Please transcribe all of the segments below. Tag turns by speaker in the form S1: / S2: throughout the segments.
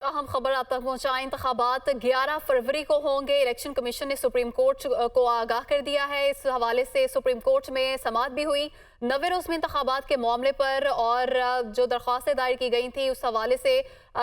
S1: अहम खबर आप तक पहुंचाएं। इंतखाबात 11 फरवरी को होंगे। इलेक्शन कमीशन ने सुप्रीम कोर्ट को आगाह कर दिया है। इस हवाले से सुप्रीम कोर्ट में समाअत भी हुई 90 रोज में इंतखाबात के मामले पर, और जो दरख्वास्तें दायर की गई थी उस हवाले से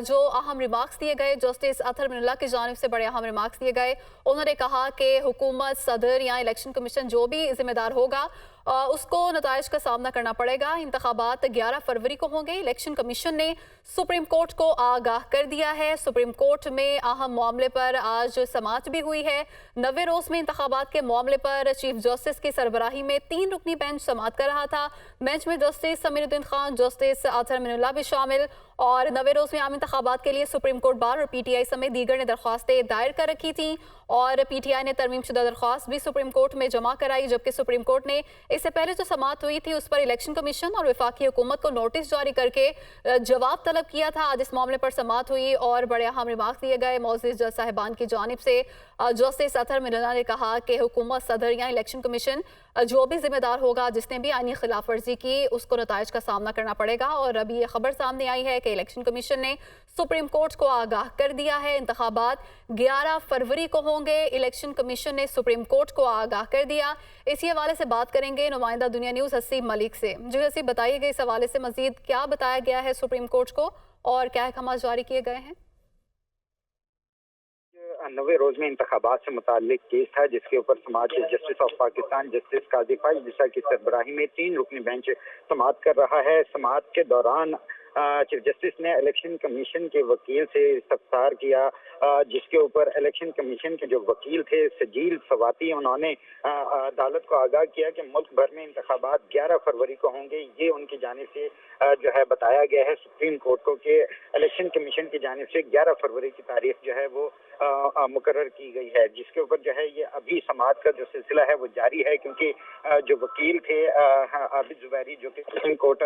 S1: जो अहम रिमार्क्स दिए गए, जस्टिस अतहर मिनुल्लाह की जानिब से बड़े अहम रिमार्क्स दिए गए। उन्होंने कहा कि हुकूमत, सदर या इलेक्शन कमीशन जो भी जिम्मेदार होगा उसको नताइज का सामना करना पड़ेगा। इंतखाबात 11 फरवरी को होंगे। इलेक्शन कमीशन ने सुप्रीम कोर्ट को आगाह कर दिया है। सुप्रीम कोर्ट में अहम मामले पर आज समाअत भी हुई है। 90 रोज में इंतखाबात के मामले पर चीफ जस्टिस की सरबराही में 3 रुकनी बेंच समाअत कर रहा था। बेंच में जस्टिस समीरुद्दीन खान, जस्टिस अतहर मिनुल्लाह भी शामिल। और 90 रोज में आम इंतखाबात के लिए सुप्रीम कोर्ट बार और पीटीआई समेत दीगर ने दरख्वास्तें दायर कर रखी थी, और पीटीआई ने तरमीम शुदा दरख्वास्त भी सुप्रीम कोर्ट में जमा कराई। जबकि सुप्रीम कोर्ट ने इससे पहले जो समाअत हुई थी उस पर इलेक्शन कमीशन और वफाकी हुकूमत को नोटिस जारी करके जवाब तलब किया था। आज इस मामले पर समाअत हुई और बड़े अहम रिमार्क्स दिए गए। मोअज़्ज़िज़ जज साहिबान की जानिब से जस्टिस अतहर मिनुल्लाह ने कहा कि हुकूमत, सदर या इलेक्शन कमीशन जो भी जिम्मेदार होगा, जिसने भी आईनी खिलाफ वर्जी की, उसको नताइज का सामना करना पड़ेगा। और अभी ये खबर सामने आई है कि इलेक्शन कमीशन ने सुप्रीम कोर्ट को आगाह कर दिया है। इंतखाबात 11 फरवरी को होंगे। इलेक्शन कमीशन ने सुप्रीम कोर्ट को आगाह कर दिया। इसी हवाले से बात करेंगे नुमाइंदा दुनिया न्यूज़ हसीब मलिक से। जी हसीब, बताइएगा इस हवाले से मजीद क्या बताया गया है सुप्रीम कोर्ट को और क्या अहकाम जारी किए गए हैं?
S2: 90 रोज में इंतखाबात से मुतालिक केस था, जिसके ऊपर समाज जस्टिस ऑफ पाकिस्तान जस्टिस काजी फाइज जिसा की सरबराही में 3 रुकनी बेंच समाअत कर रहा है। समाअत के दौरान चीफ जस्टिस ने इलेक्शन कमीशन के वकील से इस्तफसार किया, जिसके ऊपर इलेक्शन कमीशन के जो वकील थे सजील सवाती, उन्होंने अदालत को आगाह किया कि मुल्क भर में इंतखाबात 11 फरवरी को होंगे। ये उनकी जानिब से जो है बताया गया है सुप्रीम कोर्ट को कि इलेक्शन कमीशन की जानिब से 11 फरवरी की तारीख जो है वो मुकर्रर की गई है, जिसके ऊपर जो है ये अभी समाअत का जो सिलसिला है वो जारी है। क्योंकि जो वकील थे आबिद जुबैरी, जो कि सुप्रीम कोर्ट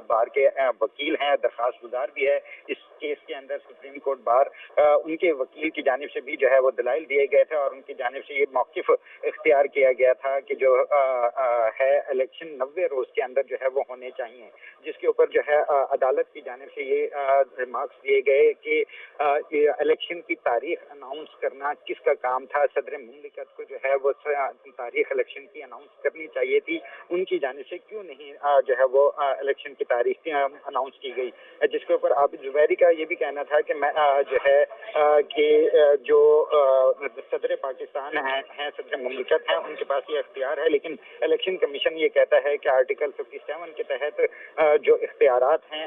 S2: बार के वकील हैं, दरखास्त गुजार भी है इस केस के अंदर सुप्रीम कोर्ट बार, उनके वकील की जानिब से भी जो है वो दलाइल दिए गए थे और उनकी जानिब से ये मौक़िफ़ इख्तियार किया गया था कि जो है इलेक्शन 90 रोज के अंदर जो है वो होने चाहिए। जिसके ऊपर जो है अदालत की जानिब से ये रिमार्क्स दिए गए कि इलेक्शन की तारीख अनाउंस करना किसका काम था। सदर मुमलिकत को जो है वो तारीख इलेक्शन की अनाउंस करनी चाहिए थी, उनकी जानिब से क्यों नहीं जो है वो इलेक्शन की तारीख अनाउंस की गई। जिसके ऊपर आबिद जुबैरी का ये भी कहना था कि मैं जो है कि जो सदर पाकिस्तान है सदर मुमलिकत है, उनके पास ये इख्तियार है, लेकिन इलेक्शन कमीशन ये कहता है कि आर्टिकल 57 के तहत जो इख्तियारात हैं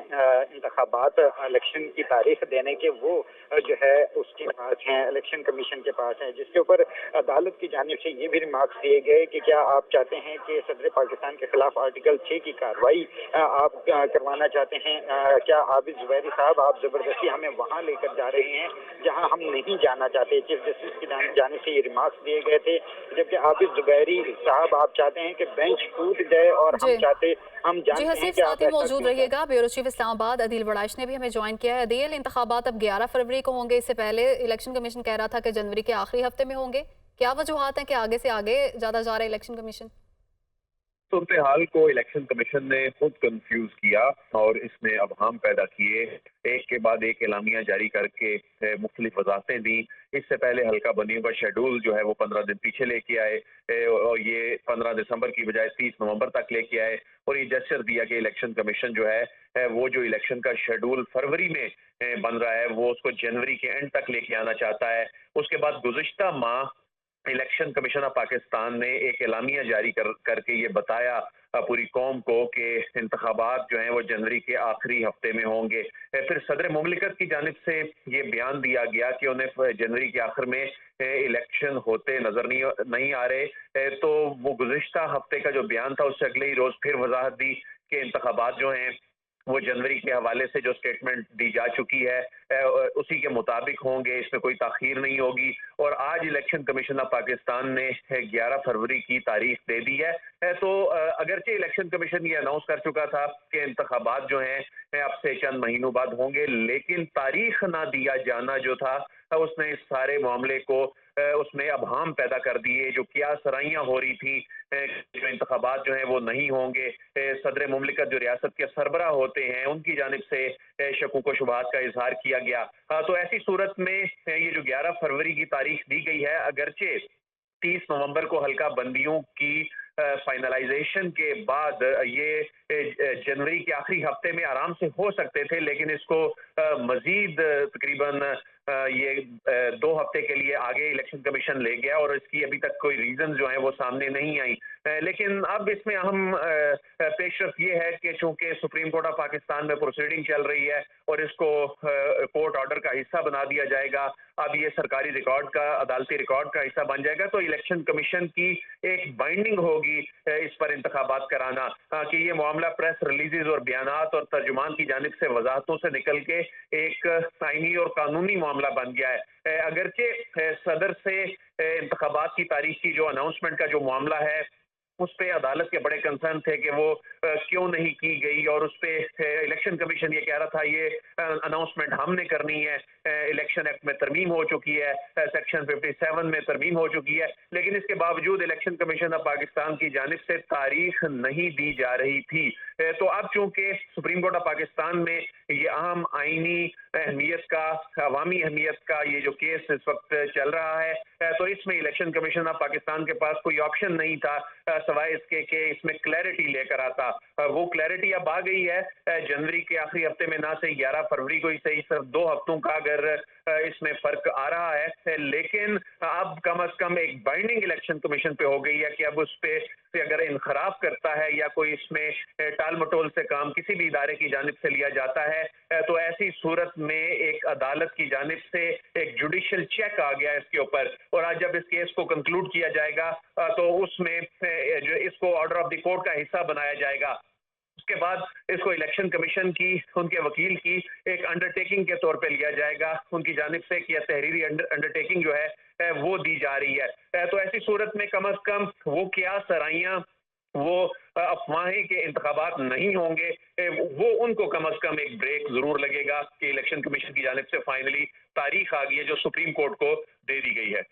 S2: इंतखाबात इलेक्शन की तारीख देने के, वो जो है उसके पास हैं, इलेक्शन कमीशन के पास है। जिसके ऊपर अदालत की जानिब से ये भी रिमार्क्स दिए गए कि क्या आप चाहते हैं कि सदर पाकिस्तान के खिलाफ आर्टिकल 6 की कार्रवाई आप करवाना चाहते हैं? क्या आबिद जुबैरी साहब आप जबरदस्ती हमें वहां लेकर जा रहे हैं जहां हम नहीं जाना चाहते? चीफ जस्टिस की जानिब से ये रिमार्क्स दिए गए थे। जबकि आबिद जुबैरी साहब आप चाहते हैं कि बेंच टूट जाए और हम
S1: जी
S2: जानते हैं
S1: हसीब,
S2: कि
S1: साथ
S2: आप
S1: ही
S2: ऐसा
S1: मौजूद
S2: क्यों कर
S1: रहिएगा। ब्यूरो चीफ इस्लामाबाद अदील बड़ाइश ने भी हमें ज्वाइन किया है। अदील, इंतखाबात अब 11 फरवरी को होंगे। इससे पहले इलेक्शन कमीशन कह रहा था कि जनवरी के आखिरी हफ्ते में होंगे। क्या वजूहात हैं कि आगे से आगे ज्यादा जा रहा है इलेक्शन कमीशन?
S3: सूरत हाल को इलेक्शन कमीशन ने खुद कंफ्यूज किया और इसमें अबहम पैदा किए, एक के बाद एक एलामिया जारी करके मुख्तलिफ वजाहतें दी। इससे पहले हल्का बंदियों का शेड्यूल जो है वो 15 दिन पीछे लेके आए और ये 15 दिसंबर की बजाय 30 नवंबर तक लेके आए और ये जेस्चर दिया कि इलेक्शन कमीशन जो है वो जो इलेक्शन का शेड्यूल फरवरी में बन रहा है वो उसको जनवरी के एंड तक लेके आना चाहता है। उसके बाद गुज़िश्ता माह इलेक्शन कमीशन ऑफ पाकिस्तान ने एक एलामिया जारी करके ये बताया पूरी कौम को कि इंतखाबात जो हैं वो जनवरी के आखिरी हफ्ते में होंगे। फिर सदर मुमलिकत की जानिब से ये बयान दिया गया कि उन्हें जनवरी के आखिर में इलेक्शन होते नजर नहीं आ रहे। तो वो गुज़िश्ता हफ्ते का जो बयान था उससे अगले ही रोज फिर वजाहत दी कि इंतखाबात जो हैं वो जनवरी के हवाले से जो स्टेटमेंट दी जा चुकी है उसी के मुताबिक होंगे, इसमें कोई ताखीर नहीं होगी। और आज इलेक्शन कमीशन ऑफ पाकिस्तान ने 11 फरवरी की तारीख दे दी है। तो अगरचे इलेक्शन कमीशन ये अनाउंस कर चुका था कि इंतखाबात जो हैं अब से चंद महीनों बाद होंगे, लेकिन तारीख ना दिया जाना जो था उसने इस सारे मामले को उसमें अबहम पैदा कर दिए। जो क्या सराइयाँ हो रही थी जो इंतखाबात जो हैं वो नहीं होंगे, सदर मुमलिकत जो रियासत के सरबराह होते हैं उनकी जानिब से शकूक व शुबहात का इजहार किया गया। तो ऐसी सूरत में ये जो 11 फरवरी की तारीख दी गई है, अगरचे 30 नवंबर को हल्का बंदियों की फाइनलाइजेशन के बाद ये जनवरी के आखिरी हफ्ते में आराम से हो सकते थे, लेकिन इसको मजीद तकरीबन ये 2 हफ्ते के लिए आगे इलेक्शन कमीशन ले गया और इसकी अभी तक कोई रीजन जो है वो सामने नहीं आई। लेकिन अब इसमें अहम पेशरफ ये है कि चूंकि सुप्रीम कोर्ट ऑफ पाकिस्तान में प्रोसीडिंग चल रही है और इसको कोर्ट ऑर्डर का हिस्सा बना दिया जाएगा, अब ये सरकारी रिकॉर्ड का, अदालती रिकॉर्ड का हिस्सा बन जाएगा, तो इलेक्शन कमीशन की एक बाइंडिंग होगी इस पर इंतखाबात कराना कि ये मामला प्रेस रिलीजेज और बयानात और तर्जुमान की जानिब से वजाहतों से निकल के एक आईनी और कानूनी मामला बन गया है। अगरचे सदर से इंतखाबात की तारीख की जो अनाउंसमेंट का जो मामला है उस पे अदालत के बड़े कंसर्न थे कि वो क्यों नहीं की गई, और उस पे इलेक्शन कमीशन ये कह रहा था ये अनाउंसमेंट हमने करनी है, इलेक्शन एक्ट में तरमीम हो चुकी है, सेक्शन 57 में तरमीम हो चुकी है, लेकिन इसके बावजूद इलेक्शन कमीशन ऑफ पाकिस्तान की जानिब से तारीख नहीं दी जा रही थी। तो अब चूंकि सुप्रीम कोर्ट ऑफ पाकिस्तान में ये अहम आईनी अहमियत का, अवामी अहमियत का ये जो केस इस वक्त चल रहा है, तो इसमें इलेक्शन कमीशन ऑफ पाकिस्तान के पास कोई ऑप्शन नहीं था सवाए इसके कि इसमें क्लैरिटी लेकर आता। वो क्लैरिटी अब आ गई है जनवरी के आखिरी हफ्ते में, ना से 11 फरवरी को ही सही, सिर्फ 2 हफ्तों का अगर इसमें फर्क आ रहा है, लेकिन अब कम अज कम एक बाइंडिंग इलेक्शन कमीशन पे हो गई है कि अब उस पे अगर इनखराफ करता है या कोई इसमें टाल मटोल से काम किसी भी इदारे की जानिब से लिया जाता है, तो ऐसी सूरत में एक अदालत की जानिब से एक जुडिशियल चेक आ गया इसके ऊपर, और आज जब इस केस को कंक्लूड किया जाएगा तो उसमें जो इसको ऑर्डर ऑफ द कोर्ट का हिस्सा बनाया जाएगा। उसके बाद इसको इलेक्शन कमीशन की, उनके वकील की एक अंडरटेकिंग के तौर पे लिया जाएगा, उनकी जानिब से कि तहरीरी अंडरटेकिंग जो है वो दी जा रही है। तो ऐसी सूरत में कम अज कम वो क्या सराइयां, वो अफवाहें के इंतखाबात नहीं होंगे, वो उनको कम अज कम एक ब्रेक जरूर लगेगा कि इलेक्शन कमीशन की जानिब से फाइनली तारीख आ गई है जो सुप्रीम कोर्ट को दे दी गई है।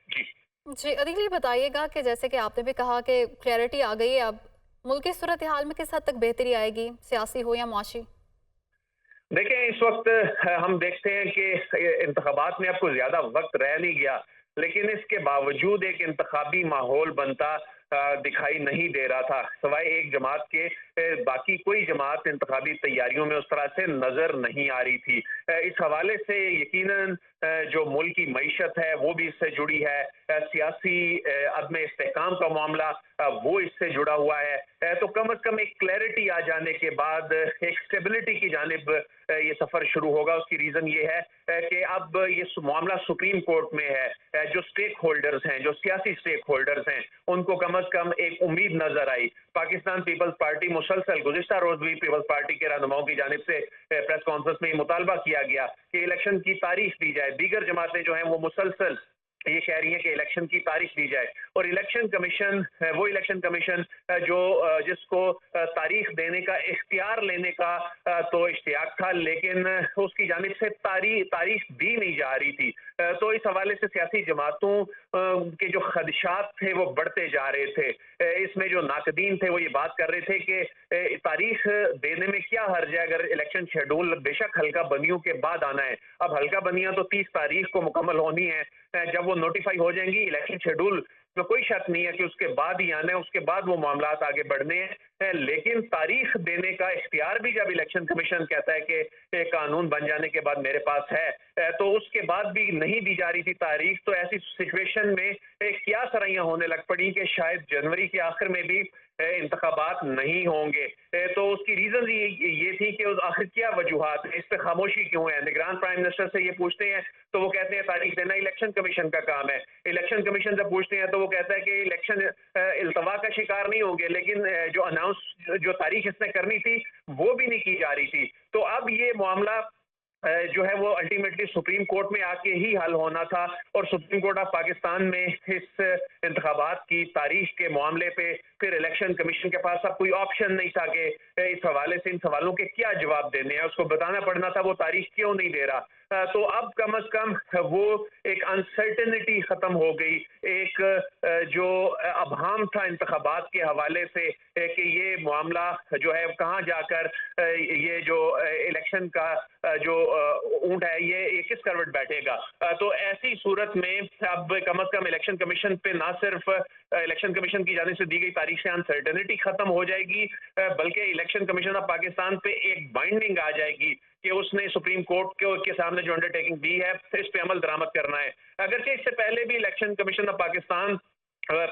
S1: जी अदील, ये बताइएगा कि जैसे कि आपने भी कहा कि क्लैरिटी आ गई है, अब मुल्क की सूरत हाल में किस हद तक बेहतरी आएगी, सियासी हो या माशी?
S3: देखें, इस वक्त हम देखते हैं कि इंतखाबात में अब कोई ज्यादा वक्त रह नहीं गया, लेकिन इसके बावजूद एक इंतखाबी माहौल बनता दिखाई नहीं दे रहा था। सवाए एक जमात के बाकी कोई जमात इंतखाबी तैयारियों में उस तरह से नजर नहीं आ रही थी। इस हवाले से यकीनन जो मुल्क की मईशत है वो भी इससे जुड़ी है, सियासी अदम इस्तेहकाम का मामला वो इससे जुड़ा हुआ है। तो कम अज कम एक क्लैरिटी आ जाने के बाद एक स्टेबिलिटी की जानिब ये सफर शुरू होगा। उसकी रीजन ये है कि अब ये मामला सुप्रीम कोर्ट में है। जो स्टेक होल्डर्स हैं, जो सियासी स्टेक होल्डर्स हैं, उनको कम अज कम एक उम्मीद नजर आई। पाकिस्तान पीपल्स पार्टी मुसलसल गुज़िश्ता रोज भी पीपल्स पार्टी के रहनुमाओं की जानिब से प्रेस कॉन्फ्रेंस में मुतालबा किया गया कि इलेक्शन की तारीख दी जाए। दीगर जमातें जो हैं वो मुसलसल ये कह रही है कि इलेक्शन की तारीख दी जाए, और इलेक्शन कमीशन, वो इलेक्शन कमीशन जो जिसको तारीख देने का इख्तियार लेने का तो इश्तियाक था, लेकिन उसकी जानिब से तारीख दी नहीं जा रही थी। तो इस हवाले से सियासी जमातों के जो खदशात थे वो बढ़ते जा रहे थे। इसमें जो नाकदीन थे वो ये बात कर रहे थे कि तारीख देने में क्या हर्ज है अगर इलेक्शन शेड्यूल बेशक हल्का बंदियों के बाद आना है। अब हल्का बंदियां तो 30 तारीख को मुकम्मल होनी है, जब वो नोटिफाई हो जाएंगी इलेक्शन शेड्यूल में कोई शक नहीं है कि उसके बाद ही आना है, उसके बाद वो मामलात आगे बढ़ने हैं। लेकिन तारीख देने का इख्तियार भी जब इलेक्शन कमीशन कहता है कि कानून बन जाने के बाद मेरे पास है, तो उसके बाद भी नहीं दी जा रही थी तारीख। तो ऐसी सिचुएशन में क्या सराइयां होने लग पड़ी कि शायद जनवरी के आखिर में भी इंतखाबात नहीं होंगे। तो उसकी रीजन ये थी कि आखिर क्या वजूहात है, इस पर खामोशी क्यों है। निगरान प्राइम मिनिस्टर से ये पूछते हैं तो वो कहते हैं तारीख देना इलेक्शन कमीशन का काम है। इलेक्शन कमीशन से पूछते हैं तो वो कहता है कि इलेक्शन इल्तवा का शिकार नहीं होंगे, लेकिन जो तारीख इसने करनी थी वो भी नहीं की जा रही थी। तो अब ये मामला जो है वो अल्टीमेटली सुप्रीम कोर्ट में आके ही हल होना था, और सुप्रीम कोर्ट ऑफ पाकिस्तान में इस इंतखाबात की तारीख के मामले पे फिर इलेक्शन कमीशन के पास अब कोई ऑप्शन नहीं था कि इस हवाले से इन सवालों के क्या जवाब देने हैं, उसको बताना पड़ना था वो तारीख क्यों नहीं दे रहा। تو اب کم از کم وہ ایک انسرٹنٹی ختم ہو گئی، ایک جو ابہام تھا انتخابات کے حوالے سے کہ یہ معاملہ جو ہے کہاں جا کر یہ جو الیکشن کا جو اونٹ ہے یہ کس کروٹ بیٹھے گا. تو ایسی صورت میں اب کم از کم الیکشن کمیشن پہ نہ صرف الیکشن کمیشن کی جانب سے دی گئی تاریخ سے انسرٹنٹی ختم ہو جائے گی، بلکہ الیکشن کمیشن آف پاکستان پہ ایک بائنڈنگ آ جائے گی کہ اس نے سپریم کورٹ کے سامنے جو انڈر ٹیکنگ دی ہے اس پہ عمل درآمد کرنا ہے. اگرچہ اس سے پہلے بھی election commission of Pakistan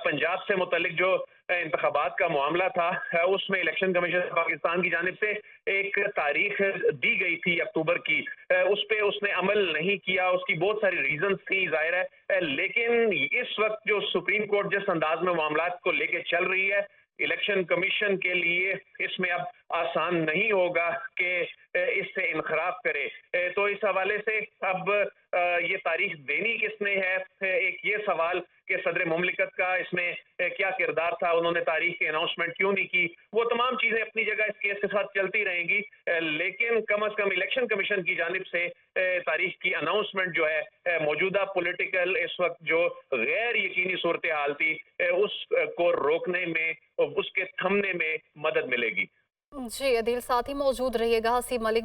S3: Punjab سے متعلق جو انتخابات کا معاملہ تھا اس میں الیکشن کمیشن پاکستان کی جانب سے ایک تاریخ دی گئی تھی اکتوبر کی، اس پہ اس نے عمل نہیں کیا. اس کی بہت ساری ریزنز تھی ظاہر ہے، لیکن اس وقت جو سپریم کورٹ جس انداز میں معاملات کو لے کے چل رہی ہے الیکشن کمیشن کے لیے اس میں اب آسان نہیں ہوگا کہ اس سے انخراف کرے. تو اس حوالے سے اب یہ تاریخ دینی کس نے ہے، ایک یہ سوال کہ صدر مملکت کا اس میں کیا کردار تھا، انہوں نے تاریخ کی اناؤنسمنٹ کیوں نہیں کی، وہ تمام چیزیں اپنی جگہ اس کیس کے ساتھ چلتی رہیں گی. لیکن کم از کم الیکشن کمیشن کی جانب سے تاریخ کی اناؤنسمنٹ جو ہے موجودہ پولیٹیکل اس وقت جو غیر یقینی صورتحال تھی اس کو روکنے میں، اس کے تھمنے میں مدد ملے گی.
S1: جی عدیل، ساتھ ہی موجود رہیے گا. حسیب ملک